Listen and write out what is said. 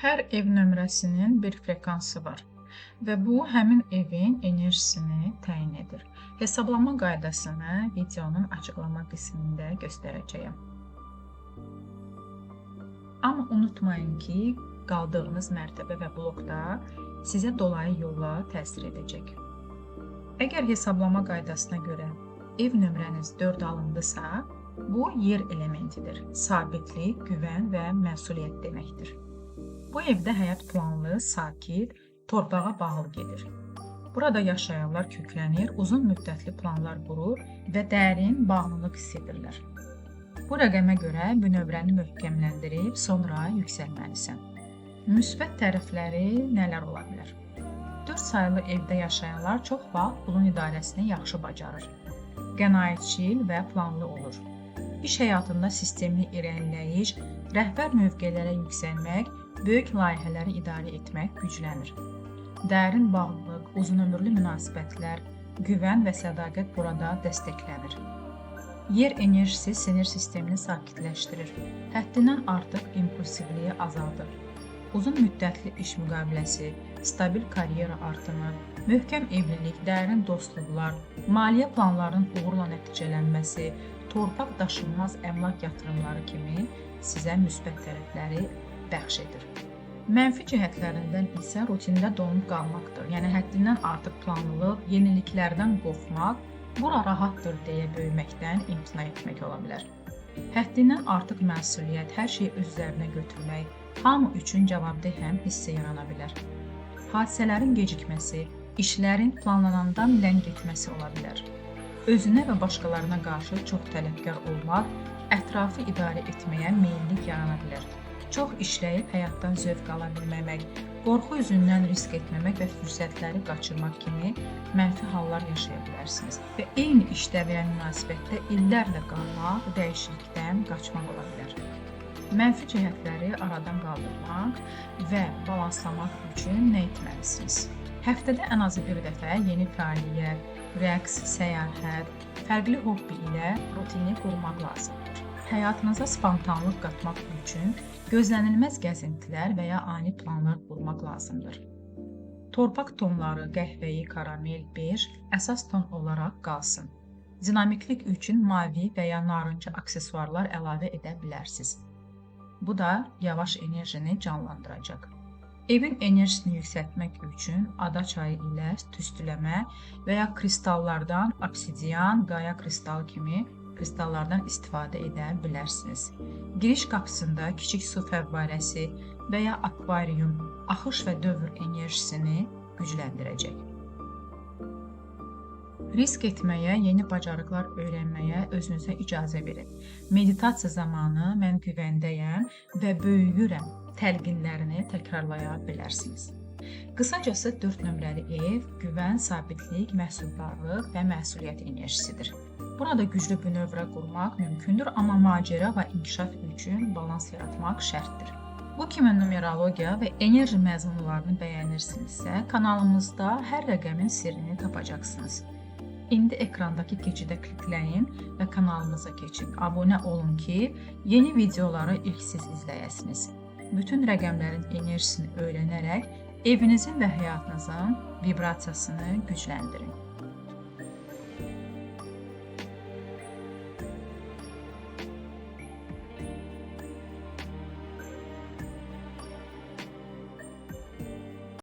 Hər ev nömrəsinin bir frekansı var və bu həmin evin enerjisini təyin edir. Hesablama qaydasını videonun açıqlama qismində göstərəcəyəm. Amma unutmayın ki, qaldığınız mərtəbə və blokda sizə dolayı yolla təsir edəcək. Əgər hesablama qaydasına görə ev nömrəniz 4 alındısa, bu yer elementidir. Sabitlik, güvən və məsuliyyət deməkdir. Bu evdə həyat planlı, sakit, torpağa bağlı gedir. Burada yaşayanlar köklənir, uzun müddətli planlar qurur və dərin bağlılıq hiss edirlər. Bu rəqəmə görə bu nömrəni möhkəmləndirib sonra yüksəlməlisən. Müsbət tərəfləri nələr ola bilər? 4 sayılı evdə yaşayanlar çox vaxt pulun idarəsini yaxşı bacarır. Qənaətçil və planlı olur. İş həyatında sistemli irəliləyiş, rəhbər mövqelərə yüksəlmək, böyük layihələri idarə etmək güclənir. Dərin bağlılıq, uzunömürlü münasibətlər, güvən və sədaqət burada dəstəklənir. Yer enerjisi sinir sistemini sakitləşdirir, həddindən artıq impulsivliyi azaldır. Uzun müddətli iş müqaviləsi, stabil karyera artımı, möhkəm evlilik, dərin dostluqlar, maliyyə planlarının uğurla nəticələnməsi, torpaq daşınmaz əmlak yatırımları kimi sizə müsbət tərəfləri bəxş edir. Mənfi cəhətlərindən isə rutində donub qalmaqdır. Yəni həddindən artıq planlılıq, yeniliklərdən qorxmaq, bura rahatdır deyə böyüməkdən imtina etmək ola bilər. Həddindən artıq məsuliyyət, hər şeyi öz üzərinə götürmək, hamı üçün cavabdehəm hissi yarana bilər. Hadisələrin gecikməsi, işlərin planlanandan ləng getməsi ola bilər. Özünə və başqalarına qarşı çox tələbkar olmaq, ətrafı idarə etməyə meyillik yarana bilər. Çox işləyib həyatdan zövq ala bilməmək, qorxu üzündən risk etməmək və fürsətləri qaçırmaq kimi mənfi hallar yaşaya bilərsiniz. Və eyni işdə və münasibətdə illərlə qalmaq, dəyişiklikdən qaçmaq ola bilər. Mənfi cəhətləri aradan qaldırmaq və balanslamaq üçün nə etməlisiniz? Həftədə ən azı bir dəfə yeni fəaliyyət, rəqs, səyahət, fərqli hobbi ilə rutini qurmaq lazımdır. Həyatınıza spontanlıq qatmaq üçün gözlənilməz gəzintilər və ya ani planlar qurmaq lazımdır. Torpaq tonları, qəhvəyi, karamel, bej əsas ton olaraq qalsın. Dinamiklik üçün mavi və ya narıncı aksesuarlar əlavə edə bilərsiniz. Bu da yavaş enerjini canlandıracaq. Evin enerjisini yüksəltmək üçün ada çayı ilə tüstüləmə və ya kristallardan, obsidian, qaya kristalı kimi kristallardan istifadə edə bilərsiniz. Giriş qapısında kiçik su fəvvarəsi və ya akvarium axış və dövr enerjisini gücləndirəcək. Risk etməyə, yeni bacarıqlar öyrənməyə özünüzə icazə verin. Meditasiya zamanı mən güvəndəyəm və böyüyürəm təlqinlərini təkrarlaya bilərsiniz. Qısacası 4 nömrəli ev, güvən, sabitlik, məhsuldarlıq və məsuliyyət enerjisidir. Burada güclü bir növrə qurmaq mümkündür, amma macəra və inkişaf üçün balans yaratmaq şərtdir. Bu kimi numerologiya və enerji məzmunlarını bəyənirsinizsə, kanalımızda hər rəqəmin sirrini tapacaqsınız. İndi ekrandakı keçidə klikləyin və kanalımıza keçin. Abunə olun ki, yeni videoları ilk siz izləyəsiniz. Bütün rəqəmlərin enerjisini öyrənərək evinizin və həyatınızın vibrasiyasını gücləndirin.